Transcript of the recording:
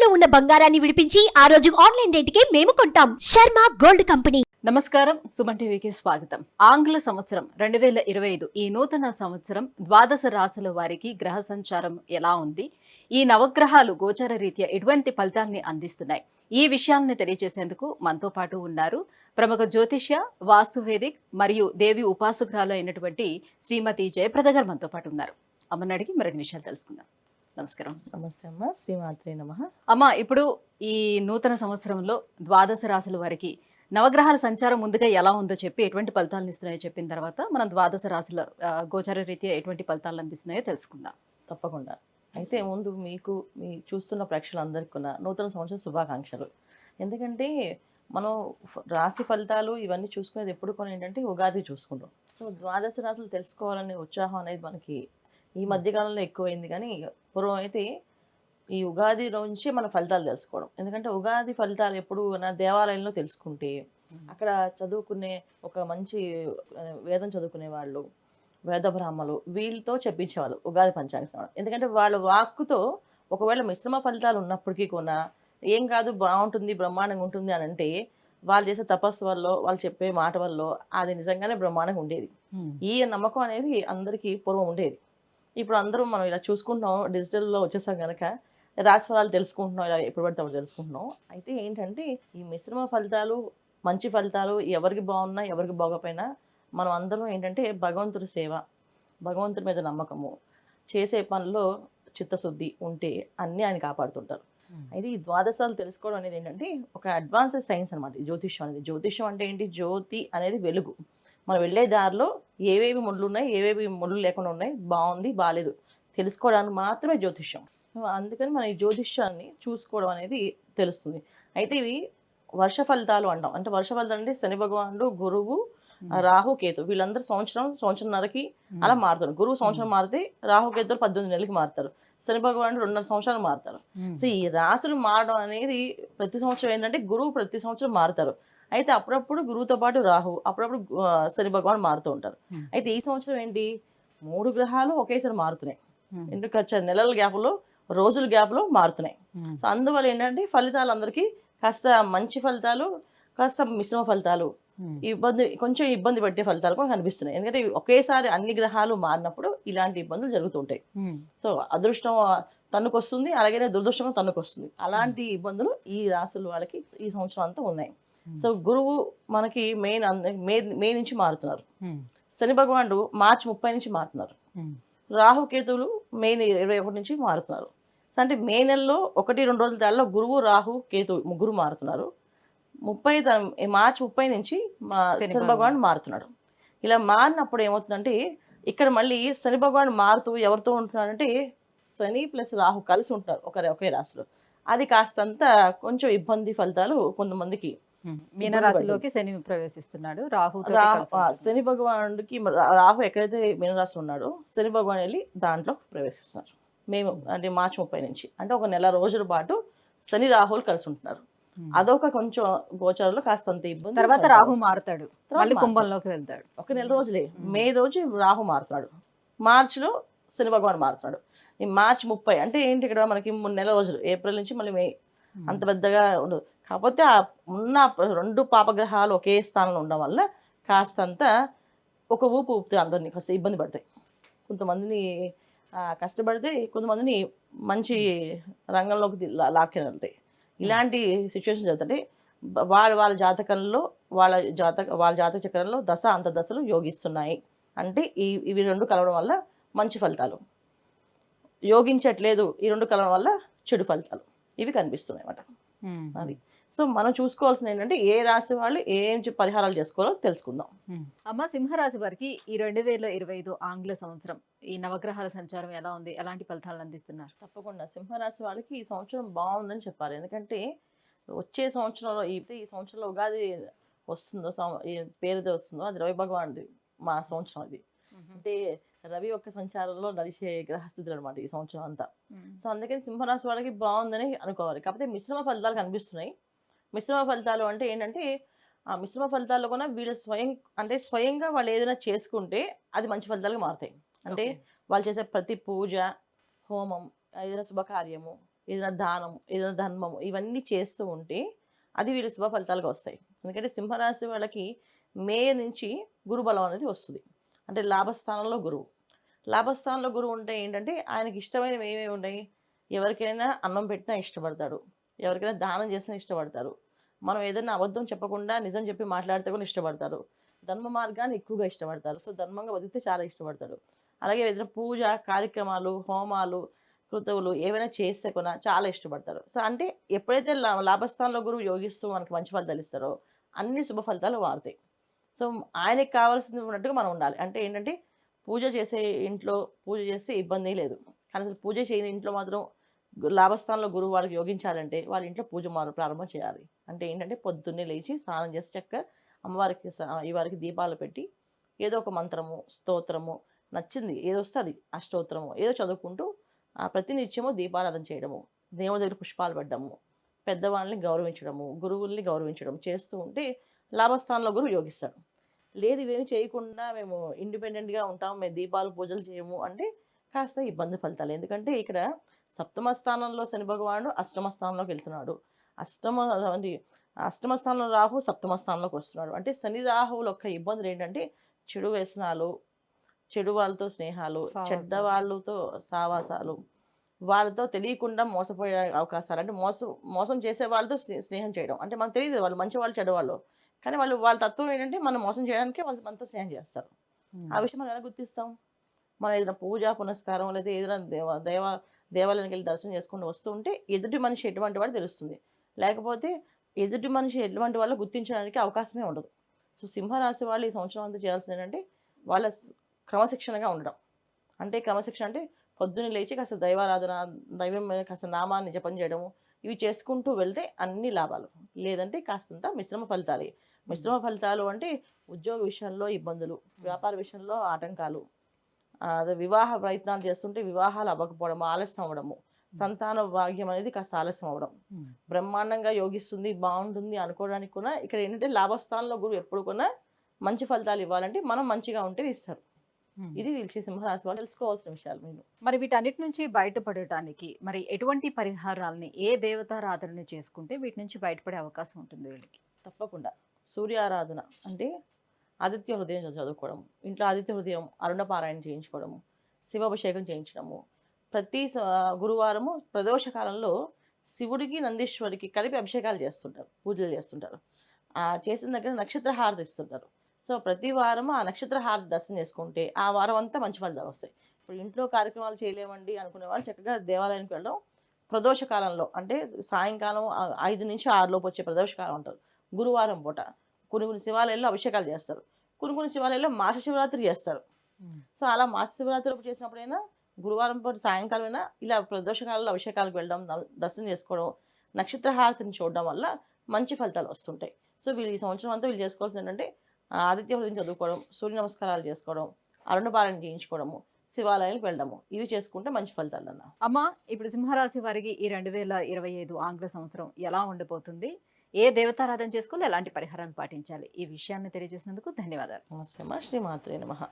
ఇంట్లో ఉన్న బంగారాన్ని విడిపించి ఆ రోజు ఆన్లైన్ రేటుకే మేము కొంటాం. Sharma gold company. నమస్కారం, సుమన్ టీవీకి స్వాగతం. ఆంగ్ల సంవత్సరం 2025 ఈ నూతన సంవత్సరం ద్వాదశ రాశుల వారికి గ్రహ సంచారం ఎలా ఉంది, ఈ నవగ్రహాలు గోచార రీత్యా ఎటువంటి ఫలితాన్ని అందిస్తున్నాయి, ఈ విషయాలను తెలియజేసేందుకు మనతో పాటు ఉన్నారు ప్రముఖ జ్యోతిష్య, వాస్తువేదిక్ మరియు దేవి ఉపాసకురాలు అయినటువంటి శ్రీమతి జయప్రద గారు మనతో పాటు ఉన్నారు. అమ్మని అడిగి మరిన్ని విషయాలు తెలుసుకుందాం. నమస్కారం. నమస్తే అమ్మ. శ్రీమాత్రే నమః. అమ్మ, ఇప్పుడు ఈ నూతన సంవత్సరంలో ద్వాదశ రాశుల వారికి నవగ్రహాల సంచారం ముందుగా ఎలా ఉందో చెప్పి ఎటువంటి ఫలితాలను ఇస్తున్నాయో చెప్పిన తర్వాత మనం ద్వాదశ రాశుల గోచార రీత్యా ఎటువంటి ఫలితాలు అందిస్తున్నాయో తెలుసుకుందాం. తప్పకుండా. అయితే ముందు మీకు మీ చూస్తున్న ప్రేక్షకులందరికీ కూడా నూతన సంవత్సర శుభాకాంక్షలు. ఎందుకంటే మనం రాశి ఫలితాలు ఇవన్నీ చూసుకునేది ఎప్పుడు కొని ఏంటంటే ఉగాది చూసుకుంటాం. సో ద్వాదశ రాశులు తెలుసుకోవాలనే ఉత్సాహం అనేది మనకి ఈ మధ్యకాలంలో ఎక్కువైంది. కానీ పూర్వం అయితే ఈ ఉగాది నుంచి మన ఫలితాలు తెలుసుకోవడం. ఎందుకంటే ఉగాది ఫలితాలు ఎప్పుడు నా దేవాలయంలో తెలుసుకుంటే అక్కడ చదువుకునే ఒక మంచి వేదం చదువుకునే వాళ్ళు, వేద బ్రాహ్మలు వీళ్ళతో చెప్పించేవాళ్ళు ఉగాది పంచాంగ శ్రవణం. ఎందుకంటే వాళ్ళ వాక్కుతో ఒకవేళ మిశ్రమ ఫలితాలు ఉన్నప్పటికీ కూడా ఏం కాదు, బాగుంటుంది, బ్రహ్మాండంగా ఉంటుంది అని అంటే వాళ్ళు చేసే తపస్సు వల్ల, వాళ్ళు చెప్పే మాట వల్ల అది నిజంగానే బ్రహ్మాండంగా ఉండేది. ఈ నమ్మకం అనేది అందరికీ పూర్వం ఉండేది. ఇప్పుడు అందరూ మనం ఇలా చూసుకుంటున్నాం, డిజిటల్లో వచ్చేసాం కనుక రాశి ఫలాలు తెలుసుకుంటున్నాం, ఇలా ఎప్పుడు పడితే అప్పుడు తెలుసుకుంటున్నాం. అయితే ఏంటంటే ఈ మిశ్రమ ఫలితాలు, మంచి ఫలితాలు ఎవరికి బాగున్నా ఎవరికి బాగోపోయినా మనం అందరం ఏంటంటే భగవంతుడి సేవ, భగవంతుడి మీద నమ్మకము, చేసే పనిలో చిత్తశుద్ధి ఉంటే అన్నీ ఆయన కాపాడుతుంటారు. అయితే ఈ ద్వాదశాలు తెలుసుకోవడం అనేది ఏంటంటే ఒక అడ్వాన్స్డ్ సైన్స్ అనమాట. జ్యోతిష్యం అనేది, జ్యోతిష్యం అంటే ఏంటి, జ్యోతి అనేది వెలుగు. మనం వెళ్ళే దారిలో ఏవేవి ముళ్ళు ఉన్నాయి, ఏవేవి ముళ్ళు లేకుండా ఉన్నాయి, బాగుంది బాగాలేదు తెలుసుకోవడానికి మాత్రమే జ్యోతిష్యం. అందుకని మనం ఈ జ్యోతిష్యాన్ని చూసుకోవడం అనేది తెలుస్తుంది. అయితే ఇవి వర్ష ఫలితాలు అంటాం. అంటే వర్ష ఫలితాలు అంటే శని భగవానుడు, గురువు, రాహు, కేతు వీళ్ళందరూ సంవత్సరంన్నరకి అలా మారుతారు. గురువు సంవత్సరం మారితే రాహు కేతులు 18 నెలలకి మారుతారు. శని భగవానుడు 2.5 సంవత్సరాలు మారుతారు. సో ఈ రాశులు మారడం అనేది ప్రతి సంవత్సరం ఏంటంటే గురువు ప్రతి సంవత్సరం మారుతారు. అయితే అప్పుడప్పుడు గురువుతో పాటు రాహు, అప్పుడప్పుడు శని భగవాన్ మారుతూ ఉంటారు. అయితే ఈ సంవత్సరం ఏంటి, 3 గ్రహాలు ఒకేసారి మారుతున్నాయి. ఎందుకు నెలల గ్యాప్లో, రోజుల గ్యాప్లో మారుతున్నాయి. సో అందువల్ల ఏంటంటే ఫలితాలు అందరికీ కాస్త మంచి ఫలితాలు, కాస్త మిశ్రమ ఫలితాలు, కొంచెం ఇబ్బంది పెట్టే ఫలితాలు కూడా కనిపిస్తున్నాయి. ఎందుకంటే ఒకేసారి అన్ని గ్రహాలు మారినప్పుడు ఇలాంటి ఇబ్బందులు జరుగుతుంటాయి. సో అదృష్టం తన్నుకొస్తుంది, అలాగే దురదృష్టం తన్నుకొస్తుంది. అలాంటి ఇబ్బందులు ఈ రాశుల వాళ్ళకి ఈ సంవత్సరం అంతా ఉన్నాయి. సో గురువు మనకి మే నుంచి మారుతున్నారు. శని భగవానుడు మార్చి 30 నుంచి మారుతున్నారు. రాహుకేతువులు మే 21 నుంచి మారుతున్నారు. సో అంటే మే నెలలో 1-2 రోజుల తేడాలో గురువు, రాహు, కేతు ముగ్గురు మారుతున్నారు. మార్చి 30 నుంచి శని భగవానుడు మారుతున్నాడు. ఇలా మారినప్పుడు ఏమవుతుందంటే ఇక్కడ మళ్ళీ శని భగవానుడు మారుతూ ఎవరితో ఉంటున్నాడంటే శని ప్లస్ రాహు కలిసి ఉంటున్నారు ఒకే రాశిలో. అది కాస్తంత కొంచెం ఇబ్బంది ఫలితాలు కొంతమందికి. మీనరాశిలోకి శని ప్రవేశిస్తున్నాడు. శని భగవానుడికి రాహు ఎక్కడైతే మీనరాశి ఉన్నాడో శని భగవాన్ వెళ్ళి దాంట్లో ప్రవేశిస్తున్నారు. మేము అంటే మార్చి 30 నుంచి అంటే ఒక నెల రోజుల పాటు శని రాహులు కలిసి ఉంటున్నారు. అదొక కొంచెం గోచారంలో కాస్తంత ఇబ్బంది. తర్వాత రాహు మారుతాడు, మళ్ళీ కుంభంలోకి వెళ్తాడు. ఒక నెల రోజులే, మే రోజు రాహు మారుతున్నాడు, మార్చిలో శని భగవాన్ మారుతున్నాడు. ఈ మార్చి 30 అంటే ఏంటి, ఇక్కడ మనకి 3 నెలల రోజులు, ఏప్రిల్ నుంచి మళ్ళీ మే, అంత పెద్దగా ఉండదు. కాకపోతే ఆ ఉన్న 2 పాపగ్రహాలు ఒకే స్థానంలో ఉండడం వల్ల కాస్తంత ఒక ఊపు ఊపితే అందరినీ కాస్త ఇబ్బంది పడతాయి. కొంతమందిని కష్టపడితే కొంతమందిని మంచి రంగంలోకి లాక్కి వెళ్తాయి. ఇలాంటి సిచ్యువేషన్ జరుగుతుంటే వాళ్ళ జాతకంలో వాళ్ళ జాతక చక్రంలో దశ అంతర్దశలు యోగిస్తున్నాయి. అంటే ఇవి 2 కలవడం వల్ల మంచి ఫలితాలు, యోగించట్లేదు ఈ 2 కలవడం వల్ల చెడు ఫలితాలు ఇవి కనిపిస్తున్నాయి అన్నమాట. అది సో మనం చూసుకోవాల్సింది ఏంటంటే ఏ రాశి వాళ్ళు ఏం పరిహారాలు చేసుకోవాలో తెలుసుకుందాం. అమ్మ, సింహరాశి వారికి ఈ 2025 ఆంగ్ల సంవత్సరం ఈ నవగ్రహాల సంచారం ఎలా ఉంది, ఎలాంటి ఫలితాలను అందిస్తున్నారు? తప్పకుండా సింహరాశి వాళ్ళకి ఈ సంవత్సరం బాగుందని చెప్పాలి. ఎందుకంటే వచ్చే సంవత్సరంలో ఈ సంవత్సరంలో ఉగాది వస్తుందో, పేరుతో వస్తుందో అది రవి భగవానుడి మా సంవత్సరం. అది అంటే రవి యొక్క సంచారంలో నడిచే గ్రహస్థితులు అనమాట ఈ సంవత్సరం అంతా. సో అందుకని సింహరాశి వాళ్ళకి బాగుందని అనుకోవాలి. కాకపోతే మిశ్రమ ఫలితాలు కనిపిస్తున్నాయి. మిశ్రమ ఫలితాలు అంటే ఏంటంటే ఆ మిశ్రమ ఫలితాల్లో కూడా వీళ్ళు స్వయంగా వాళ్ళు ఏదైనా చేసుకుంటే అది మంచి ఫలితాలుగా మారుతాయి. అంటే వాళ్ళు చేసే ప్రతి పూజ, హోమం, ఏదైనా శుభకార్యము, ఏదైనా దానం, ఏదైనా ధర్మం ఇవన్నీ చేస్తూ ఉంటే అది వీళ్ళు శుభ ఫలితాలుగా వస్తాయి. ఎందుకంటే సింహరాశి వాళ్ళకి మే నుంచి గురుబలం అనేది వస్తుంది. అంటే లాభస్థానంలో గురువు. లాభస్థానంలో గురువు ఉంటే ఏంటంటే ఆయనకి ఇష్టమైనవి ఏమేమి ఉన్నాయి, ఎవరికైనా అన్నం పెట్టినా ఇష్టపడతాడు, ఎవరికైనా దానం చేసినా ఇష్టపడతారు, మనం ఏదైనా అబద్ధం చెప్పకుండా నిజం చెప్పి మాట్లాడితే కూడా ఇష్టపడతారు, ధర్మ మార్గాన్ని ఎక్కువగా ఇష్టపడతారు. సో ధర్మంగా బతికితే చాలా ఇష్టపడతాడు. అలాగే ఏదైనా పూజ కార్యక్రమాలు, హోమాలు, కృతువులు ఏవైనా చేస్తే కూడా చాలా ఇష్టపడతారు. సో అంటే ఎప్పుడైతే లాభస్థానంలో గురువు యోగిస్తూ మనకి మంచి ఫలితాలు ఇస్తారో అన్ని శుభ ఫలితాలు మారుతాయి. సో ఆయనకి కావాల్సింది ఉన్నట్టుగా మనం ఉండాలి. అంటే ఏంటంటే పూజ చేసే ఇంట్లో పూజ చేస్తే ఇబ్బంది లేదు. కానీ అసలు పూజ చేయని ఇంట్లో మాత్రం లాభస్థానంలో గురువు వాళ్ళకి యోగించాలంటే వాళ్ళ ఇంట్లో పూజ ప్రారంభం చేయాలి. అంటే ఏంటంటే పొద్దున్నే లేచి స్నానం చేసి చక్కగా అమ్మవారికి ఈ వారికి దీపాలు పెట్టి ఏదో ఒక మంత్రము, స్తోత్రము నచ్చింది ఏదో వస్తే అది అష్టోత్తరము ఏదో చదువుకుంటూ ప్రతినిత్యము దీపారాధన చేయడము, దేవుడి దగ్గర పుష్పాలు పెట్టడము, పెద్దవాళ్ళని గౌరవించడము, గురువుల్ని గౌరవించడం చేస్తూ ఉంటే లాభస్థానంలో గురువు యోగిస్తాడు. లేదు ఇవేమి చేయకుండా మేము ఇండిపెండెంట్గా ఉంటాం, మేము దీపాలు పూజలు చేయము అంటే కాస్త ఇబ్బంది ఫలితాలు. ఎందుకంటే ఇక్కడ సప్తమ స్థానంలో శని భగవానుడు అష్టమ స్థానంలోకి వెళ్తున్నాడు. అష్టమ స్థానంలో రాహు సప్తమ స్థానంలోకి వస్తున్నాడు. అంటే శని రాహువుల యొక్క ఇబ్బందులు ఏంటంటే చెడు వ్యసనాలు, చెడు వాళ్ళతో స్నేహాలు, చెడ్డ వాళ్ళతో సావాసాలు, వాళ్ళతో తెలియకుండా మోసపోయే అవకాశాలు. అంటే మోసం చేసే వాళ్ళతో స్నేహం చేయడం. అంటే మనకు తెలియదు వాళ్ళు మంచి వాళ్ళు చెడ్డవాళ్ళు, కానీ వాళ్ళ తత్వం ఏంటంటే మనం మోసం చేయడానికే వాళ్ళు మనతో స్నేహం చేస్తారు. ఆ విషయం మనం ఎలా గుర్తిస్తాం? మనం ఏదైనా పూజ పునస్కారం లేదా ఏదైనా దేవాలయానికి వెళ్ళి దర్శనం చేసుకుంటూ వస్తూ ఉంటే ఎదుటి మనిషి ఎటువంటి వాడు తెలుస్తుంది. లేకపోతే ఎదుటి మనిషి ఎటువంటి వాళ్ళు గుర్తించడానికి అవకాశమే ఉండదు. సో సింహరాశి వాళ్ళు ఈ సంవత్సరం అంతా చేయాల్సింది ఏంటంటే వాళ్ళ క్రమశిక్షణగా ఉండడం. అంటే క్రమశిక్షణ అంటే పొద్దున్న లేచి కాస్త దైవారాధన, దైవం మీద కాస్త నామాన్ని జపం చేయడము, ఇవి చేసుకుంటూ వెళ్తే అన్ని లాభాలు. లేదంటే కాస్తంత మిశ్రమ ఫలితాలు. మిశ్రమ ఫలితాలు అంటే ఉద్యోగ విషయంలో ఇబ్బందులు, వ్యాపార విషయంలో ఆటంకాలు, అదే వివాహ ప్రయత్నాలు చేస్తుంటే వివాహాలు అవ్వకపోవడము, ఆలస్యం అవ్వడము, సంతాన భాగ్యం అనేది కాస్త ఆలస్యం అవ్వడం, బ్రహ్మాండంగా యోగిస్తుంది బాగుంటుంది అనుకోవడానికి కూడా ఇక్కడ ఏంటంటే లాభస్థానంలో గురువు ఎప్పుడు కూడా మంచి ఫలితాలు ఇవ్వాలంటే మనం మంచిగా ఉంటే ఇస్తారు. ఇది వీళ్ళు సింహరాశి వాళ్ళు తెలుసుకోవాల్సిన విషయాలు. మీరు మరి వీటన్నిటి నుంచి బయటపడటానికి మరి ఎటువంటి పరిహారాలని ఏ దేవతారాధనని చేసుకుంటే వీటి నుంచి బయటపడే అవకాశం ఉంటుంది వీళ్ళకి? తప్పకుండా సూర్యారాధన అంటే ఆదిత్య హృదయం చదువుకోవడం, ఇంట్లో ఆదిత్య హృదయం అరుణపారాయణ చేయించుకోవడము, శివాభిషేకం చేయించడము, ప్రతి గురువారము ప్రదోష కాలంలో శివుడికి నందీశ్వరికి కలిపి అభిషేకాలు చేస్తుంటారు, పూజలు చేస్తుంటారు. చేసిన దగ్గర నక్షత్ర హారతి ఇస్తుంటారు. సో ప్రతి వారం ఆ నక్షత్ర హారతి దర్శనం చేసుకుంటే ఆ వారం అంతా మంచి ఫలితాలు వస్తాయి. ఇప్పుడు ఇంట్లో కార్యక్రమాలు చేయలేమండి అనుకునే వాళ్ళు చక్కగా దేవాలయానికి వెళ్ళడం, ప్రదోష కాలంలో అంటే సాయంకాలం 5 నుంచి 6 లోపు వచ్చే ప్రదోష కాలం అంటారు. గురువారం పూట కొన్ని శివాలయాల్లో అభిషేకాలు చేస్తారు, కొన్ని శివాలయాల్లో మాస శివరాత్రి చేస్తారు. సో అలా మాస శివరాత్రి చేసినప్పుడైనా గురువారం పూట సాయంకాలం అయినా ఇలా ప్రదోషకాలలో అభిషేకాలకు వెళ్ళడం, దర్శనం చేసుకోవడం, నక్షత్ర హారతిని చూడడం వల్ల మంచి ఫలితాలు వస్తుంటాయి. సో వీళ్ళు ఈ సంవత్సరం అంతా వీళ్ళు చేసుకోవాల్సింది ఏంటంటే ఆదిత్య హృదయం చదువుకోవడం, సూర్య నమస్కారాలు చేసుకోవడం, అరుణపారాయణ చేయించుకోవడము, శివాలయాలకు వెళ్ళడము, ఇవి చేసుకుంటే మంచి ఫలితాలు అన్న. అమ్మ, ఇప్పుడు సింహరాశి వారికి ఈ 2025 ఆంగ్ల సంవత్సరం ఎలా ఉండిపోతుంది? ఏ దేవతారాధన చేసుకోవాలి, ఎలాంటి పరిహారాలు పాటించాలి? ఈ విషయాన్ని తెలియజేసినందుకు ధన్యవాదాలు. నమస్తే అమ్మా. శ్రీమాత్రే నమః.